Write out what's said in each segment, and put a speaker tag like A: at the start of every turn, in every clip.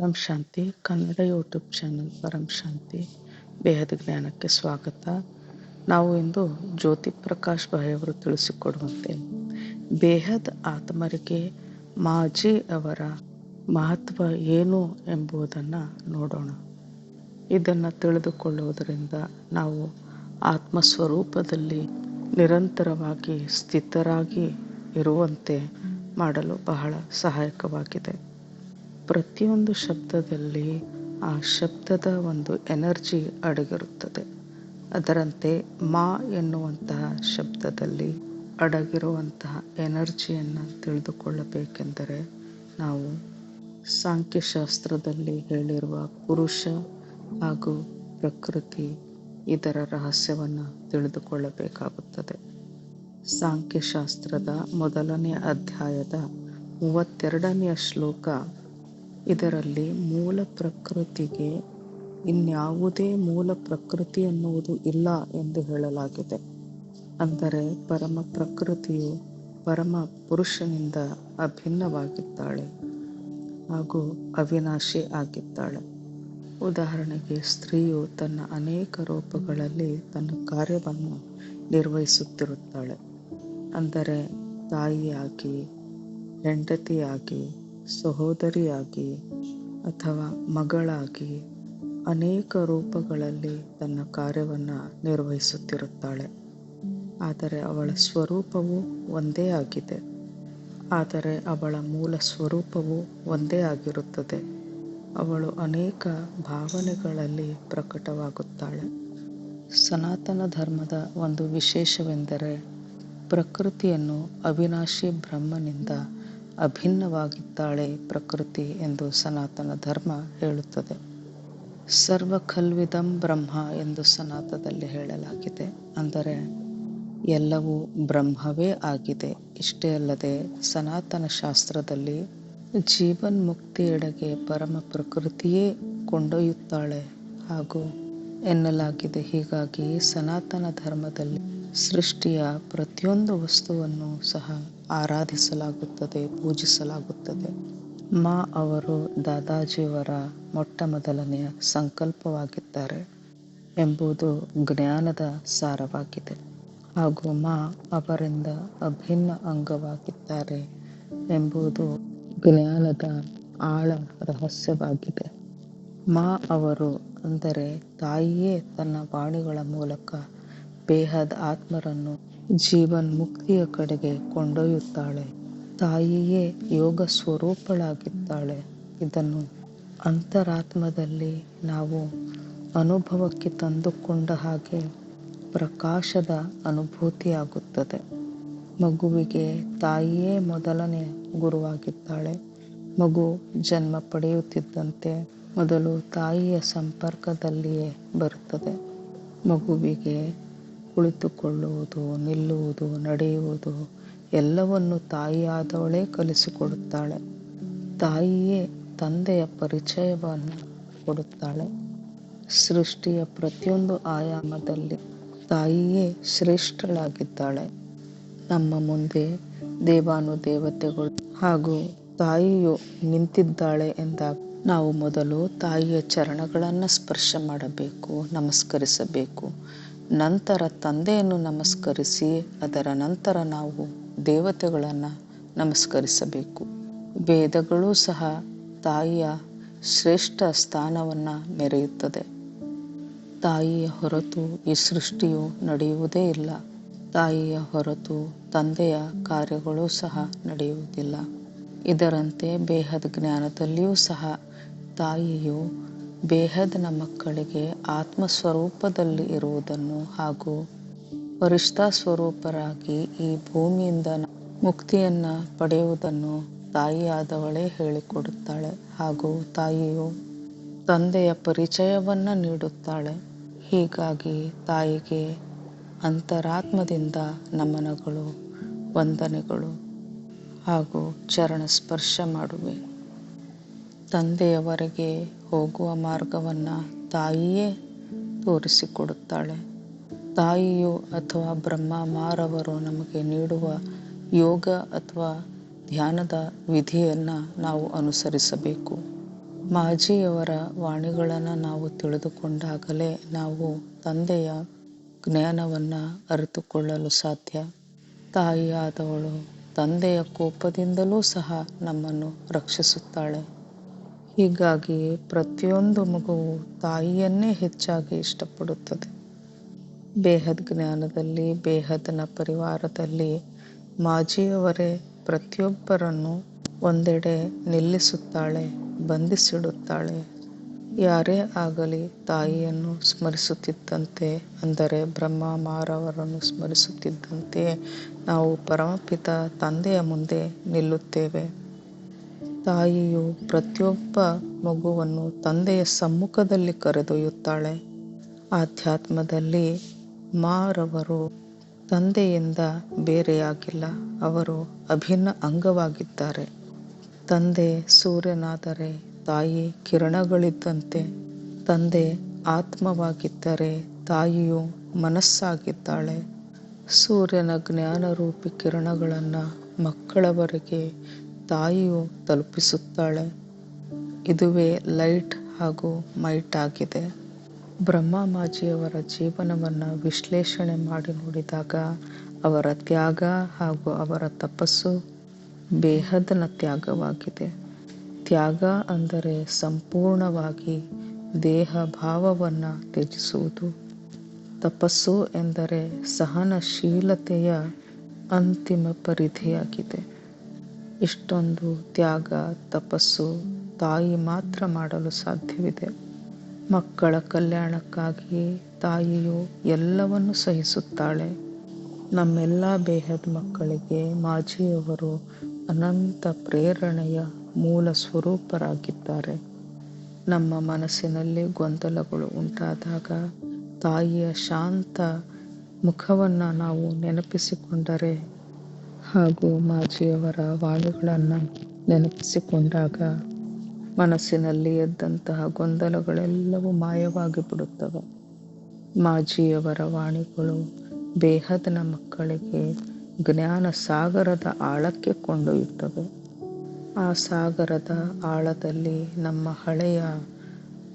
A: ಪರಂ ಶಾಂತಿ Kannada YouTube channel ಪರಂ ಶಾಂತಿ ಬೇಹದ ಜ್ಞಾನಕ್ಕೆ ಸ್ವಾಗತ. ನಾವು ಇಂದು ಜ್ಯೋತಿ ಪ್ರಕಾಶ್ ಭಾಯ್ ಅವರು ತಿಳಿಸಿಕೊಡುವಂತೆ ಬೇಹದ್ ಆತ್ಮರಿಗೆ ಮಾಜಿ ಅವರ ಮಹತ್ವ ಏನು ಎಂಬುದನ್ನು ನೋಡೋಣ. ಇದನ್ನು ತಿಳಿದುಕೊಳ್ಳುವುದರಿಂದ ನಾವು ಆತ್ಮಸ್ವರೂಪದಲ್ಲಿ ನಿರಂತರವಾಗಿ ಸ್ಥಿತರಾಗಿ ಇರುವಂತೆ ಮಾಡಲು ಬಹಳ ಸಹಾಯಕವಾಗಿದೆ. ಪ್ರತಿಯೊಂದು ಶಬ್ದದಲ್ಲಿ ಆ ಶಬ್ದದ ಒಂದು ಎನರ್ಜಿ ಅಡಗಿರುತ್ತದೆ. ಅದರಂತೆ ಮಾ ಎನ್ನುವಂತಹ ಶಬ್ದದಲ್ಲಿ ಅಡಗಿರುವಂತಹ ಎನರ್ಜಿಯನ್ನು ತಿಳಿದುಕೊಳ್ಳಬೇಕೆಂದರೆ ನಾವು ಸಾಂಖ್ಯಶಾಸ್ತ್ರದಲ್ಲಿ ಹೇಳಿರುವ ಪುರುಷ ಹಾಗೂ ಪ್ರಕೃತಿ ಇದರ ರಹಸ್ಯವನ್ನು ತಿಳಿದುಕೊಳ್ಳಬೇಕಾಗುತ್ತದೆ. ಸಾಂಖ್ಯಶಾಸ್ತ್ರದ 1ನೇ ಅಧ್ಯಾಯದ 32ನೆಯ ಶ್ಲೋಕ, ಇದರಲ್ಲಿ ಮೂಲ ಪ್ರಕೃತಿಗೆ ಇನ್ಯಾವುದೇ ಮೂಲ ಪ್ರಕೃತಿ ಎನ್ನುವುದು ಇಲ್ಲ ಎಂದು ಹೇಳಲಾಗಿದೆ. ಅಂದರೆ ಪರಮ ಪ್ರಕೃತಿಯು ಪರಮ ಪುರುಷನಿಂದ ಅಭಿನ್ನವಾಗಿದ್ದಾಳೆ ಹಾಗೂ ಅವಿನಾಶಿ ಆಗಿದ್ದಾಳೆ. ಉದಾಹರಣೆಗೆ, ಸ್ತ್ರೀಯು ತನ್ನ ಅನೇಕ ರೂಪಗಳಲ್ಲಿ ತನ್ನ ಕಾರ್ಯವನ್ನು ನಿರ್ವಹಿಸುತ್ತಿರುತ್ತಾಳೆ. ಅಂದರೆ ತಾಯಿಯಾಗಿ, ಹೆಂಡತಿಯಾಗಿ, ಸಹೋದರಿಯಾಗಿ ಅಥವಾ ಮಗಳಾಗಿ ಅನೇಕ ರೂಪಗಳಲ್ಲಿ ತನ್ನ ಕಾರ್ಯವನ್ನು ನಿರ್ವಹಿಸುತ್ತಿರುತ್ತಾಳೆ. ಆದರೆ ಅವಳ ಸ್ವರೂಪವು ಒಂದೇ ಆಗಿದೆ. ಆದರೆ ಅವಳ ಮೂಲ ಸ್ವರೂಪವು ಒಂದೇ ಆಗಿರುತ್ತದೆ. ಅವಳು ಅನೇಕ ಭಾವನೆಗಳಲ್ಲಿ ಪ್ರಕಟವಾಗುತ್ತಾಳೆ. ಸನಾತನ ಧರ್ಮದ ಒಂದು ವಿಶೇಷವೆಂದರೆ ಪ್ರಕೃತಿಯನ್ನು ಅವಿನಾಶಿ ಬ್ರಹ್ಮನಿಂದ ಅಭಿನ್ನವಾಗಿದ್ದಾಳೆ ಪ್ರಕೃತಿ ಎಂದು ಸನಾತನ ಧರ್ಮ ಹೇಳುತ್ತದೆ. ಸರ್ವ ಖಲ್ವಿದಂ ಬ್ರಹ್ಮ ಎಂದು ಸನಾತನದಲ್ಲಿ ಹೇಳಲಾಗಿದೆ. ಅಂದರೆ ಎಲ್ಲವೂ ಬ್ರಹ್ಮವೇ ಆಗಿದೆ. ಇಷ್ಟೇ ಅಲ್ಲದೆ ಸನಾತನ ಶಾಸ್ತ್ರದಲ್ಲಿ ಜೀವನ್ಮುಕ್ತಿಯೆಡೆಗೆ ಪರಮ ಪ್ರಕೃತಿಯೇ ಕೊಂಡೊಯ್ಯುತ್ತಾಳೆ ಹಾಗೂ ಎನ್ನಲಾಗಿದೆ. ಹೀಗಾಗಿ ಸನಾತನ ಧರ್ಮದಲ್ಲಿ ಸೃಷ್ಟಿಯ ಪ್ರತಿಯೊಂದು ವಸ್ತುವನ್ನು ಸಹ ಆರಾಧಿಸಲಾಗುತ್ತದೆ, ಪೂಜಿಸಲಾಗುತ್ತದೆ. ಮಾ ಅವರು ದಾದಾಜಿಯವರ ಮೊಟ್ಟ ಮೊದಲನೆಯ ಸಂಕಲ್ಪವಾಗಿದ್ದಾರೆ ಎಂಬುದು ಜ್ಞಾನದ ಸಾರವಾಗಿದೆ. ಹಾಗೂ ಮಾ ಅವರಿಂದ ಅಭಿನ್ನ ಅಂಗವಾಗಿದ್ದಾರೆ ಎಂಬುದು ಜ್ಞಾನದ ಆಳ ರಹಸ್ಯವಾಗಿದೆ. ಮಾ ಅವರು ಅಂದರೆ ತಾಯಿಯೇ ತನ್ನ ವಾಣಿಗಳ ಮೂಲಕ ಬೇಹದ್ ಆತ್ಮರನ್ನು ಜೀವನ್ಮುಕ್ತಿಯ ಕಡೆಗೆ ಕೊಂಡೊಯ್ಯುತ್ತಾಳೆ. ತಾಯಿಯೇ ಯೋಗ ಸ್ವರೂಪಳಾಗಿದ್ದಾಳೆ. ಇದನ್ನು ಅಂತರಾತ್ಮದಲ್ಲಿ ನಾವು ಅನುಭವಕ್ಕೆ ತಂದುಕೊಂಡ ಹಾಗೆ ಪ್ರಕಾಶದ ಅನುಭೂತಿಯಾಗುತ್ತದೆ. ಮಗುವಿಗೆ ತಾಯಿಯೇ ಮೊದಲನೇ ಗುರುವಾಗಿದ್ದಾಳೆ. ಮಗು ಜನ್ಮ ಪಡೆಯುತ್ತಿದ್ದಂತೆ ಮೊದಲು ತಾಯಿಯ ಸಂಪರ್ಕದಲ್ಲಿಯೇ ಬರುತ್ತದೆ. ಮಗುವಿಗೆ ಕುಳಿತುಕೊಳ್ಳುವುದು, ನಿಲ್ಲುವುದು, ನಡೆಯುವುದು ಎಲ್ಲವನ್ನು ತಾಯಿಯಾದವಳೇ ಕಲಿಸಿಕೊಡುತ್ತಾಳೆ. ತಾಯಿಯೇ ತಂದೆಯ ಪರಿಚಯವನ್ನು ಕೊಡುತ್ತಾಳೆ. ಸೃಷ್ಟಿಯ ಪ್ರತಿಯೊಂದು ಆಯಾಮದಲ್ಲಿ ತಾಯಿಯೇ ಶ್ರೇಷ್ಠಳಾಗಿದ್ದಾಳೆ. ನಮ್ಮ ಮುಂದೆ ದೇವಾನುದೇವತೆಗಳು ಹಾಗೂ ತಾಯಿಯು ನಿಂತಿದ್ದಾಳೆ ಎಂದಾಗ ನಾವು ಮೊದಲು ತಾಯಿಯ ಚರಣಗಳನ್ನು ಸ್ಪರ್ಶ ಮಾಡಬೇಕು, ನಮಸ್ಕರಿಸಬೇಕು. ನಂತರ ತಂದೆಯನ್ನು ನಮಸ್ಕರಿಸಿ ಅದರ ನಂತರ ನಾವು ದೇವತೆಗಳನ್ನು ನಮಸ್ಕರಿಸಬೇಕು. ವೇದಗಳೂ ಸಹ ತಾಯಿಯ ಶ್ರೇಷ್ಠ ಸ್ಥಾನವನ್ನು ಮೆರೆಯುತ್ತದೆ. ತಾಯಿಯ ಹೊರತು ಈ ಸೃಷ್ಟಿಯು ನಡೆಯುವುದೇ ಇಲ್ಲ. ತಾಯಿಯ ಹೊರತು ತಂದೆಯ ಕಾರ್ಯಗಳೂ ಸಹ ನಡೆಯುವುದಿಲ್ಲ. ಇದರಂತೆ ಬೇಹದ್ ಜ್ಞಾನದಲ್ಲಿಯೂ ಸಹ ತಾಯಿಯು ಬೇಹದ್ನ ಮಕ್ಕಳಿಗೆ ಆತ್ಮಸ್ವರೂಪದಲ್ಲಿ ಇರುವುದನ್ನು ಹಾಗೂ ಫರಿಷ್ಠಾ ಸ್ವರೂಪರಾಗಿ ಈ ಭೂಮಿಯಿಂದ ಮುಕ್ತಿಯನ್ನು ಪಡೆಯುವುದನ್ನು ತಾಯಿಯಾದವಳೇ ಹೇಳಿಕೊಡುತ್ತಾಳೆ. ಹಾಗೂ ತಾಯಿಯು ತಂದೆಯ ಪರಿಚಯವನ್ನು ನೀಡುತ್ತಾಳೆ. ಹೀಗಾಗಿ ತಾಯಿಗೆ ಅಂತರಾತ್ಮದಿಂದ ನಮನಗಳು, ವಂದನೆಗಳು ಹಾಗೂ ಚರಣ ಸ್ಪರ್ಶ ಮಾಡುವೆ. ತಂದೆಯವರೆಗೆ ಹೋಗುವ ಮಾರ್ಗವನ್ನು ತಾಯಿಯೇ ತೋರಿಸಿಕೊಡುತ್ತಾಳೆ. ತಾಯಿಯು ಅಥವಾ ಬ್ರಹ್ಮ ಮಾರವರು ನಮಗೆ ನೀಡುವ ಯೋಗ ಅಥವಾ ಧ್ಯಾನದ ವಿಧಿಯನ್ನು ನಾವು ಅನುಸರಿಸಬೇಕು. ಮಾಜಿಯವರ ವಾಣಿಗಳನ್ನು ನಾವು ತಿಳಿದುಕೊಂಡಾಗಲೇ ನಾವು ತಂದೆಯ ಜ್ಞಾನವನ್ನು ಅರಿತುಕೊಳ್ಳಲು ಸಾಧ್ಯ. ತಾಯಿಯಾದವಳು ತಂದೆಯ ಕೋಪದಿಂದಲೂ ಸಹ ನಮ್ಮನ್ನು ರಕ್ಷಿಸುತ್ತಾಳೆ. ಹೀಗಾಗಿ ಪ್ರತಿಯೊಂದು ಮಗುವು ತಾಯಿಯನ್ನೇ ಹೆಚ್ಚಾಗಿ ಇಷ್ಟಪಡುತ್ತದೆ. ಬೇಹದ್ ಜ್ಞಾನದಲ್ಲಿ, ಬೇಹದ್ನ ಪರಿವಾರದಲ್ಲಿ ಮಾಜಿಯವರೇ ಪ್ರತಿಯೊಬ್ಬರನ್ನು ಒಂದೆಡೆ ನಿಲ್ಲಿಸುತ್ತಾಳೆ, ಬಂಧಿಸಿಡುತ್ತಾಳೆ. ಯಾರೇ ಆಗಲಿ ತಾಯಿಯನ್ನು ಸ್ಮರಿಸುತ್ತಿದ್ದಂತೆ, ಅಂದರೆ ಬ್ರಹ್ಮ ಮಾರವರನ್ನು ಸ್ಮರಿಸುತ್ತಿದ್ದಂತೆ ನಾವು ಪರಮಪಿತ ತಂದೆಯ ಮುಂದೆ ನಿಲ್ಲುತ್ತೇವೆ. ತಾಯಿಯು ಪ್ರತಿಯೊಬ್ಬ ಮಗುವನ್ನು ತಂದೆಯ ಸಮ್ಮುಖದಲ್ಲಿ ಕರೆದೊಯ್ಯುತ್ತಾಳೆ. ಆಧ್ಯಾತ್ಮದಲ್ಲಿ ಮಾರವರು ತಂದೆಯಿಂದ ಬೇರೆಯಾಗಿಲ್ಲ, ಅವರು ಅಭಿನ್ನ ಅಂಗವಾಗಿದ್ದಾರೆ. ತಂದೆ ಸೂರ್ಯನಾದರೆ ತಾಯಿ ಕಿರಣಗಳಿದ್ದಂತೆ. ತಂದೆ ಆತ್ಮವಾಗಿದ್ದರೆ ತಾಯಿಯು ಮನಸ್ಸಾಗಿದ್ದಾಳೆ. ಸೂರ್ಯನ ಜ್ಞಾನರೂಪಿ ಕಿರಣಗಳನ್ನು ಮಕ್ಕಳವರೆಗೆ ತಾಯಿಯು ತಲುಪಿಸುತ್ತಾಳೆ. ಇದುವೇ ಲೈಟ್ ಹಾಗೂ ಮೈಟ್ ಆಗಿದೆ. ಬ್ರಹ್ಮ ಮಾಜಿಯವರ ಜೀವನವನ್ನು ವಿಶ್ಲೇಷಣೆ ಮಾಡಿ ನೋಡಿದಾಗ ಅವರ ತ್ಯಾಗ ಹಾಗೂ ಅವರ ತಪಸ್ಸು ಬೇಹದ್ನ ತ್ಯಾಗವಾಗಿದೆ. ತ್ಯಾಗ ಅಂದರೆ ಸಂಪೂರ್ಣವಾಗಿ ದೇಹ ಭಾವವನ್ನು ತ್ಯಜಿಸುವುದು. ತಪಸ್ಸು ಎಂದರೆ ಸಹನಶೀಲತೆಯ ಅಂತಿಮ ಪರಿಧಿಯಾಗಿದೆ. ಇಷ್ಟೊಂದು ತ್ಯಾಗ ತಪಸ್ಸು ತಾಯಿ ಮಾತ್ರ ಮಾಡಲು ಸಾಧ್ಯವಿದೆ. ಮಕ್ಕಳ ಕಲ್ಯಾಣಕ್ಕಾಗಿ ತಾಯಿಯು ಎಲ್ಲವನ್ನು ಸಹಿಸುತ್ತಾಳೆ. ನಮ್ಮೆಲ್ಲ ಬೇಹದ್ ಮಕ್ಕಳಿಗೆ ಮಾಜಿಯವರು ಅನಂತ ಪ್ರೇರಣೆಯ ಮೂಲ ಸ್ವರೂಪರಾಗಿದ್ದಾರೆ. ನಮ್ಮ ಮನಸ್ಸಿನಲ್ಲಿ ಗೊಂದಲಗಳು ಉಂಟಾದಾಗ ತಾಯಿಯ ಶಾಂತ ಮುಖವನ್ನು ನಾವು ನೆನಪಿಸಿಕೊಂಡರೆ ಹಾಗೂ ಮಾಜಿಯವರ ವಾಣಿಗಳನ್ನು ನೆನಪಿಸಿಕೊಂಡಾಗ ಮನಸ್ಸಿನಲ್ಲಿ ಎದ್ದಂತಹ ಗೊಂದಲಗಳೆಲ್ಲವೂ ಮಾಯವಾಗಿ ಬಿಡುತ್ತವೆ. ಮಾಜಿಯವರ ವಾಣಿಗಳು ಬೇಹದ್ನ ಮಕ್ಕಳಿಗೆ ಜ್ಞಾನ ಸಾಗರದ ಆಳಕ್ಕೆ ಕೊಂಡೊಯ್ಯುತ್ತವೆ. ಆ ಸಾಗರದ ಆಳದಲ್ಲಿ ನಮ್ಮ ಹಳೆಯ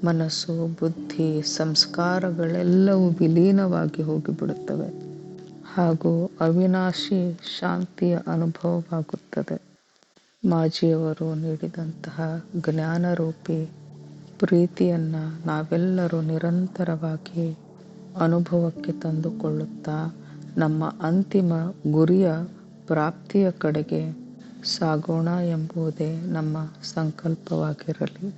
A: ಮನಸ್ಸು, ಬುದ್ಧಿ, ಸಂಸ್ಕಾರಗಳೆಲ್ಲವೂ ವಿಲೀನವಾಗಿ ಹೋಗಿಬಿಡುತ್ತವೆ ಹಾಗೂ ಅವಿನಾಶಿ ಶಾಂತಿಯ ಅನುಭವವಾಗುತ್ತದೆ. ಮಾಜಿಯವರು ನೀಡಿದಂತಹ ಜ್ಞಾನರೂಪಿ ಪ್ರೀತಿಯನ್ನು ನಾವೆಲ್ಲರೂ ನಿರಂತರವಾಗಿ ಅನುಭವಕ್ಕೆ ತಂದುಕೊಳ್ಳುತ್ತಾ ನಮ್ಮ ಅಂತಿಮ ಗುರಿಯ ಪ್ರಾಪ್ತಿಯ ಕಡೆಗೆ ಸಾಗೋಣ ಎಂಬುದೇ ನಮ್ಮ ಸಂಕಲ್ಪವಾಗಿರಲಿ.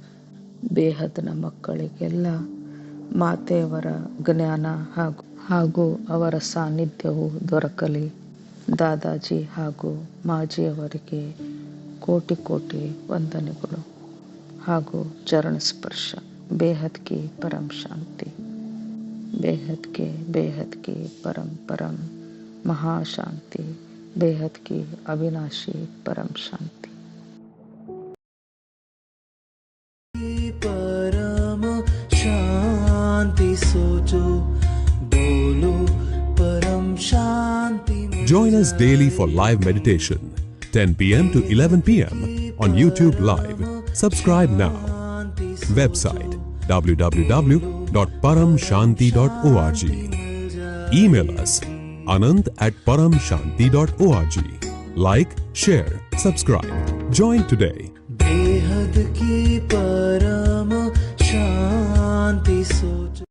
A: ಬೇಹದ್ನ ಮಕ್ಕಳಿಗೆಲ್ಲ ಮಾತೆಯವರ ಜ್ಞಾನ ಹಾಗೂ ಅವರ ಸಾನ್ನಿಧ್ಯವು ದೊರಕಲಿ. ದಾದಾಜಿ ಹಾಗೂ ಮಾಜಿಯವರಿಗೆ ಕೋಟಿ ಕೋಟಿ ವಂದನೆಗಳು ಹಾಗೂ ಚರಣ ಸ್ಪರ್ಶ. ಬೇಹದ್ ಕಿ ಪರಂ ಶಾಂತಿ. ಬೇಹದ್ ಕಿ ಪರಂ ಪರಂ ಮಹಾಶಾಂತಿ. ಬೇಹದ್ ಕಿ ಅವಿನಾಶಿ ಪರಂ ಶಾಂತಿ.
B: परम शांति सोचो, बोलो परम शांति.
C: Join us daily for live meditation, 10 p.m. to 11 p.m. on YouTube Live. Subscribe now. Website www.paramshanti.org. Email us anand@paramshanti.org. Like, share, subscribe. Join today.
B: बेहद की परम शांति सोचो.